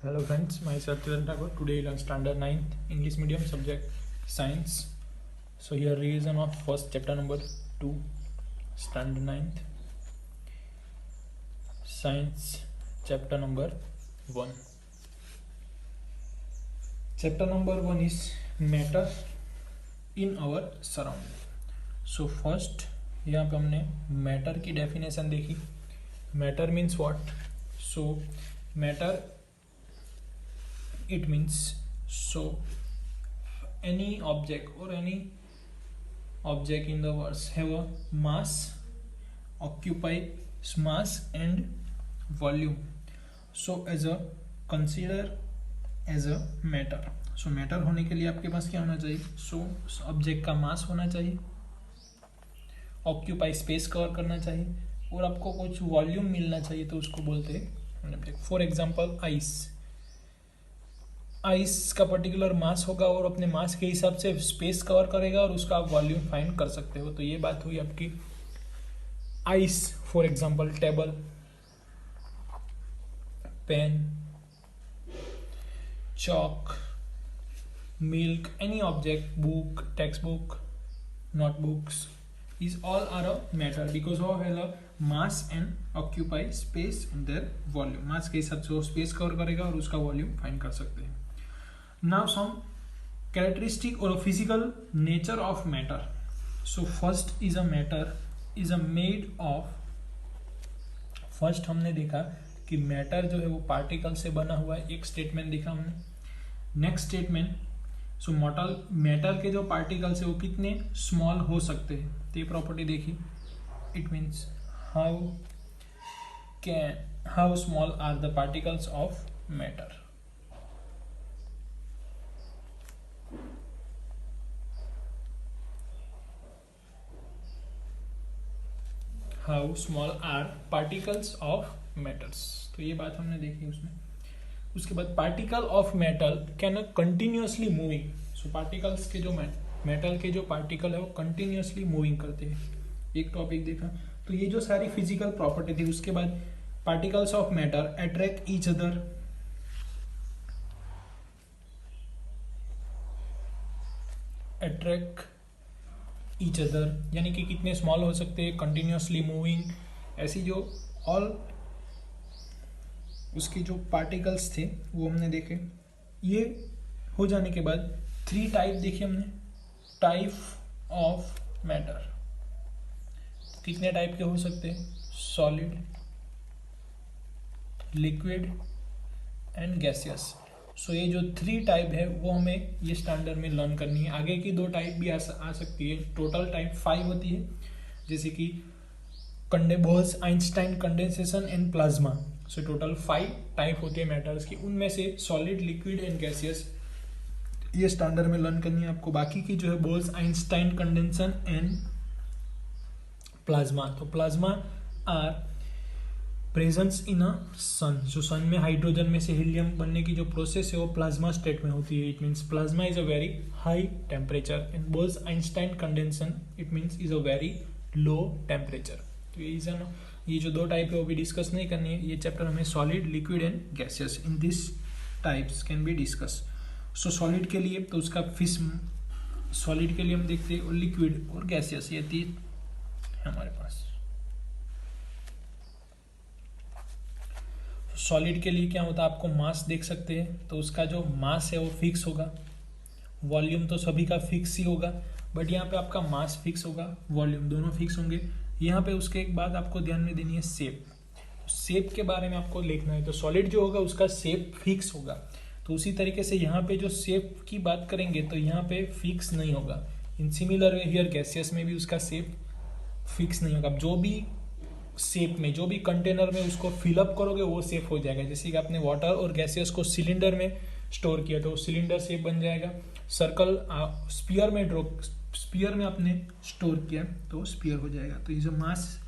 Hello friends, myself Kiran Thakur. Today we'll learn standard 9th English medium subject science. So here revision of first chapter number 2, standard 9th science chapter number 1. Chapter number 1 is matter in our surrounding. So first यहाँ पे हमने matter की definition देखी. Matter means what? So matter, it means so any object or any object in the world have a mass, occupy mass and volume. So as a consider as a matter. So matter होने के लिए आपके पास क्या होना चाहिए? So object का मास होना चाहिए, ऑक्यूपाई स्पेस कवर करना चाहिए और आपको कुछ वॉल्यूम मिलना चाहिए, तो उसको बोलते हैं. फॉर एग्जांपल आइस का पर्टिकुलर मास होगा और अपने मास के हिसाब से स्पेस कवर करेगा और उसका आप वॉल्यूम फाइंड कर सकते हो. तो ये बात हुई आपकी ice. For example table, pen, chalk, milk, any object, book, textbook, notebooks, is all are a matter because of a mass and occupy space in their volume. मास के हिसाब से वो स्पेस कवर करेगा और उसका वॉल्यूम फाइंड कर सकते हैं. नाउ सम कैरेक्टरिस्टिक और physical nature of matter. So first is a matter is a made of. First हमने देखा कि मैटर जो है वो पार्टिकल से बना हुआ है. एक स्टेटमेंट देखा हमने. नेक्स्ट स्टेटमेंट, सो मैटर के जो पार्टिकल्स है वो कितने स्मॉल हो सकते हैं, तो ये प्रॉपर्टी देखी. It means how small are the particles of matter. How small are particles of metals. तो ये बात हमने देखी उसमें. उसके बाद particle of metal can continuously moving. So particles के जो मेटल के जो पार्टिकल है वो कंटिन्यूसली मूविंग करते हैं. एक टॉपिक देखा. तो ये जो सारी फिजिकल प्रॉपर्टी थी. उसके बाद particles of matter attract each other. Attract each other यानी कि कितने स्मॉल हो सकते हैं, कंटिन्यूसली मूविंग. ऐसी जो ऑल उसके जो पार्टिकल्स थे वो हमने देखे. ये हो जाने के बाद 3 टाइप देखे हमने. टाइप ऑफ मैटर कितने टाइप के हो सकते हैं? Solid, liquid and gaseous. So ये जो 3 टाइप है वो हमें ये स्टैंडर्ड में लर्न करनी है. आगे की 2 टाइप भी आ सकती है. टोटल टाइप 5 होती है, जैसे कि Bose Einstein condensation and plasma. So total 5 type होती है मैटर्स की. उनमें से सॉलिड, लिक्विड एंड गैसियस ये स्टैंडर्ड में लर्न करनी है आपको. बाकी की जो है Bose Einstein condensation and plasma. तो plasma are presence in a sun. जो सन में हाइड्रोजन में से हीलियम बनने की जो प्रोसेस है वो प्लाज्मा स्टेट में होती है. It means plasma is a very high temperature and Bose Einstein condensation it means is a very low temperature. तो ये जो 2 टाइप है वो भी डिस्कस नहीं करनी है. ये चैप्टर हमें solid, liquid and gaseous in this types can be discuss. So solid के लिए तो उसका सॉलिड के लिए हम देखते हैं, और लिक्विड और गैसियस ये 3 हमारे पास. सॉलिड के लिए क्या होता है, आपको मास देख सकते हैं. तो उसका जो मास है वो फिक्स होगा. वॉल्यूम तो सभी का फिक्स ही होगा, बट यहाँ पे आपका मास फिक्स होगा, वॉल्यूम दोनों फिक्स होंगे. यहाँ पे उसके एक बाद आपको ध्यान में देनी है शेप. शेप के बारे में आपको लिखना है. तो सॉलिड जो होगा उसका शेप फिक्स होगा. तो उसी तरीके से यहाँ पे जो शेप की बात करेंगे तो यहाँ पे फिक्स नहीं होगा. In similar way here gaseous में भी उसका शेप फिक्स नहीं होगा. जो भी शेप में, जो भी कंटेनर में उसको फिलअप करोगे वो शेप हो जाएगा. जैसे कि आपने वाटर और गैसियस को सिलेंडर में स्टोर किया तो सिलेंडर शेप बन जाएगा. सर्कल स्पीयर में आपने स्टोर किया तो स्पीयर हो जाएगा. तो ये जो मास,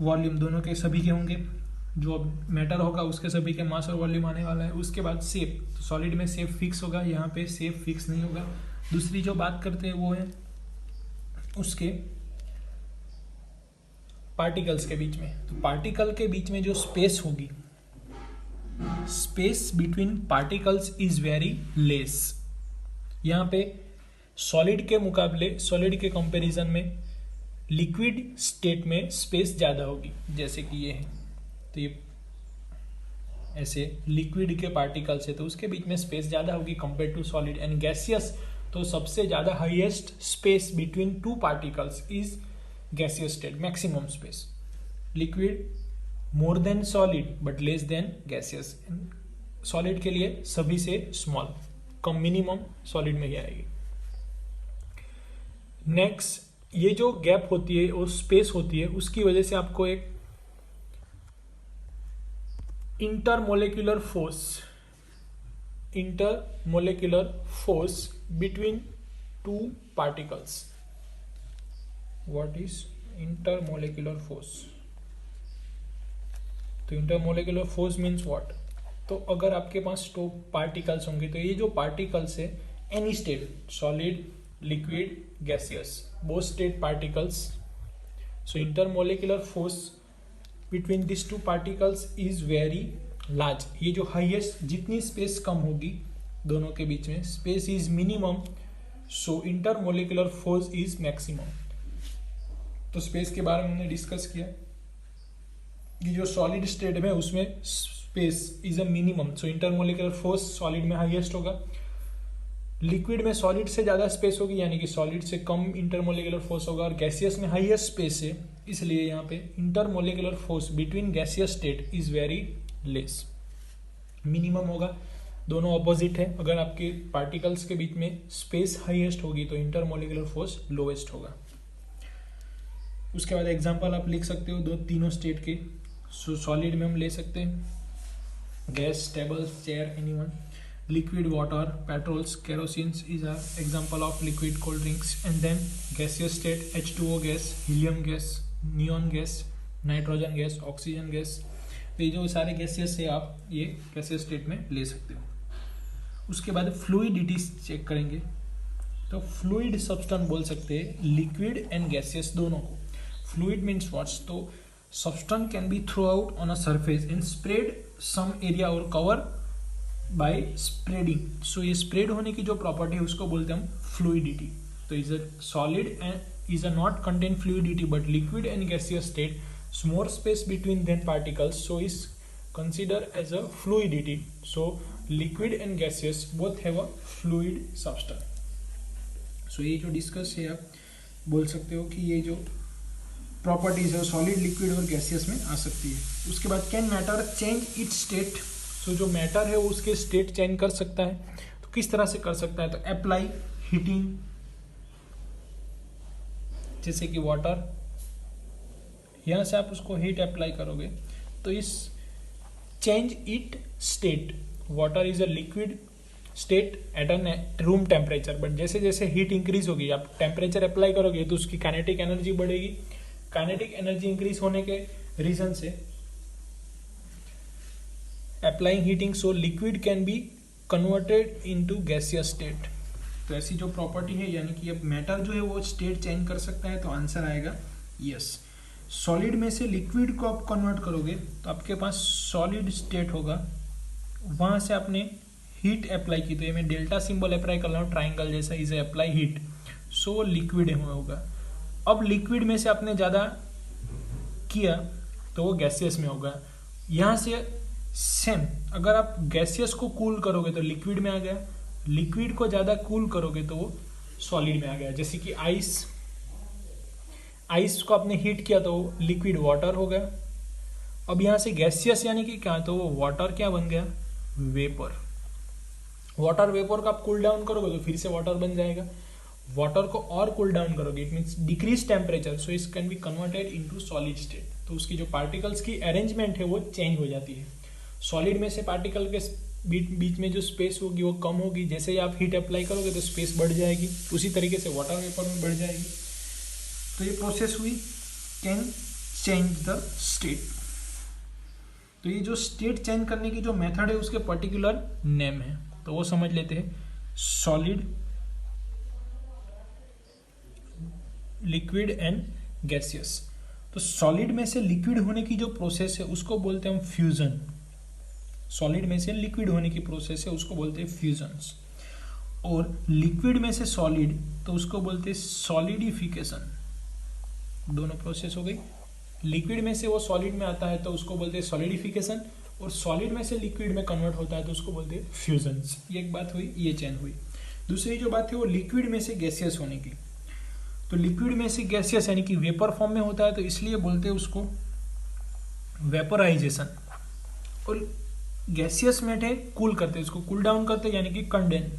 वॉल्यूम दोनों के सभी के होंगे. जो मैटर होगा उसके सभी के मास और वॉल्यूम आने वाला है. उसके बाद शेप. तो सॉलिड में शेप फिक्स होगा, यहाँ पे शेप फिक्स नहीं होगा. दूसरी जो बात करते हैं वो है उसके पार्टिकल्स के बीच में. तो पार्टिकल के बीच में जो स्पेस होगी space between particles is very less. यहाँ पे सॉलिड के मुकाबले, सॉलिड के कंपैरिजन में लिक्विड स्टेट में स्पेस ज़्यादा होगी, जैसे कि ये है, तो ये ऐसे लिक्विड के पार्टिकल्स है तो उसके बीच में स्पेस ज़्यादा होगी compare to solid. And gaseous तो सबसे ज़्यादा highest space between two particles is gaseous state, maximum space. Liquid more than solid but less than gaseous. Solid के लिए सभी से स्मॉल, कम, मिनिमम सॉलिड में ही आएगी। नेक्स्ट, ये जो गैप होती है और स्पेस होती है उसकी वजह से आपको एक intermolecular force between two particles. What is intermolecular force? तो इंटरमोलेक्युलर फोर्स मीन्स व्हाट? तो अगर आपके पास दो पार्टिकल्स होंगे तो ये जो पार्टिकल्स है any state, solid, liquid, gaseous, both state particles, so intermolecular force between this two particles is very large. ये जो हाईएस्ट, जितनी स्पेस कम होगी दोनों के बीच में, space is minimum, so intermolecular force is maximum. तो स्पेस के बारे में हमने डिस्कस किया कि जो सॉलिड स्टेट में उसमें space is a minimum, so intermolecular force solid में हाईएस्ट होगा। लिक्विड में सॉलिड से ज़्यादा स्पेस होगी, यानी कि सॉलिड से कम इंटरमोलेक्युलर फोर्स होगा। और गैसियस में हाईएस्ट स्पेस है, इसलिए यहाँ पे intermolecular force between gaseous state is very less, minimum होगा। दोनों अपोजिट है। अगर आपके पार्टिकल्स के बीच में स्पेस हाईएस्ट होगी तो इंटरमोलेक्युलर फोर्स लोएस्ट होगा। उसके बाद एग्जांपल आप लिख सकते हो दो तीनों स्टेट के। सॉलिड में हम ले सकते हैं gas, table, chair, anyone. Liquid, water, petrols, kerosenes is a example of liquid, cold drinks. And then gaseous state, H2O gas, helium gas, neon gas, nitrogen gas, oxygen gas. तो ये जो सारे गैसेस है आप ये गैसियस स्टेट में ले सकते हो। उसके बाद फ्लूइडिटी चेक करेंगे। तो फ्लूइड सब्सटेंस बोल सकते हैं लिक्विड एंड गैसियस दोनों को। Fluid means what's? तो substance can be throw out on a surface and spread some area और कवर बाय स्प्रेडिंग। सो ये स्प्रेड होने की जो प्रॉपर्टी है उसको बोलते हैं हम फ्लूइडिटी। तो is a solid and is a not contain fluidity but liquid and gaseous state, more space between then particles, so is considered as a fluidity. So liquid and gaseous both have a fluid substance. So ये जो discuss है आप बोल सकते हो कि ये जो प्रॉपर्टीज है सॉलिड, लिक्विड और गैसियस में आ सकती है। उसके बाद can matter change its state? So जो मैटर है वो उसके स्टेट चेंज कर सकता है। तो किस तरह से कर सकता है? तो अप्लाई हीटिंग, जैसे कि वाटर, यहाँ से आप उसको हीट अप्लाई करोगे तो इस change it state. Water is a liquid state at a room temperature, but जैसे जैसे हीट इंक्रीज होगी, आप टेम्परेचर अप्लाई करोगे तो उसकी काइनेटिक एनर्जी बढ़ेगी। काइनेटिक एनर्जी इंक्रीज होने के रीजन से applying heating, so liquid can be converted into gaseous state. तो ऐसी जो प्रॉपर्टी है, यानी कि अब मैटर जो है वो स्टेट चेंज कर सकता है, तो आंसर आएगा यस। सॉलिड में से लिक्विड को आप कन्वर्ट करोगे तो आपके पास सॉलिड स्टेट होगा, वहाँ से आपने हीट अप्लाई की, तो ये मैं डेल्टा सिंबल अप्लाई कर रहा हूँ ट्राइंगल जैसा, इसे अप्लाई हीट, सो वो लिक्विड होगा। अब लिक्विड में से आपने ज़्यादा किया तो वो गैसियस में होगा। यहाँ से सेम, अगर आप गैसियस को कूल करोगे तो लिक्विड में आ गया, लिक्विड को ज़्यादा कूल करोगे तो वो सॉलिड में आ गया। जैसे कि आइस को आपने हीट किया तो लिक्विड वाटर हो गया। अब यहाँ से गैसियस यानी कि क्या, तो वो वाटर क्या बन गया? वेपर। वाटर वेपर को आप कूल डाउन करोगे तो फिर से वाटर बन जाएगा। वाटर को और कूल डाउन करोगे, इट मीन्स डिक्रीज टेम्परेचर, सो इस can be converted into solid state. तो उसकी जो पार्टिकल्स की अरेंजमेंट है वो चेंज हो जाती है। सॉलिड में से पार्टिकल के बीच में जो स्पेस होगी वो कम होगी, जैसे ही आप हीट अप्लाई करोगे तो स्पेस बढ़ जाएगी, उसी तरीके से वाटर वेपर में बढ़ जाएगी। तो ये प्रोसेस हुई कैन चेंज द स्टेट। तो ये जो स्टेट चेंज करने की जो मेथड है उसके पर्टिकुलर नेम है, तो वो समझ लेते हैं। Solid, liquid and gaseous. तो सॉलिड में से लिक्विड होने की जो प्रोसेस है उसको बोलते हैं हम फ्यूजन। सॉलिड में से लिक्विड होने की प्रोसेस है, उसको बोलते हैं फ्यूजन्स। और लिक्विड में से सॉलिड, तो उसको बोलते हैं सॉलिडिफिकेशन। दोनों प्रोसेस हो गई। लिक्विड में से वो सॉलिड में आता है तो उसको बोलते हैं सॉलिडिफिकेशन, और सॉलिड में से लिक्विड में कन्वर्ट होता है तो उसको बोलते हैं फ्यूजन्स। ये एक बात हुई, ये चेन हुई। दूसरी जो बात है वो लिक्विड में से गैसियस होने की। तो लिक्विड में से गैसियस यानी कि वेपर फॉर्म में होता है तो इसलिए बोलते हैं उसको वेपराइजेशन। और गैसियस में कूल करते हैं, उसको कूल डाउन करते हैं यानी कि कंडेन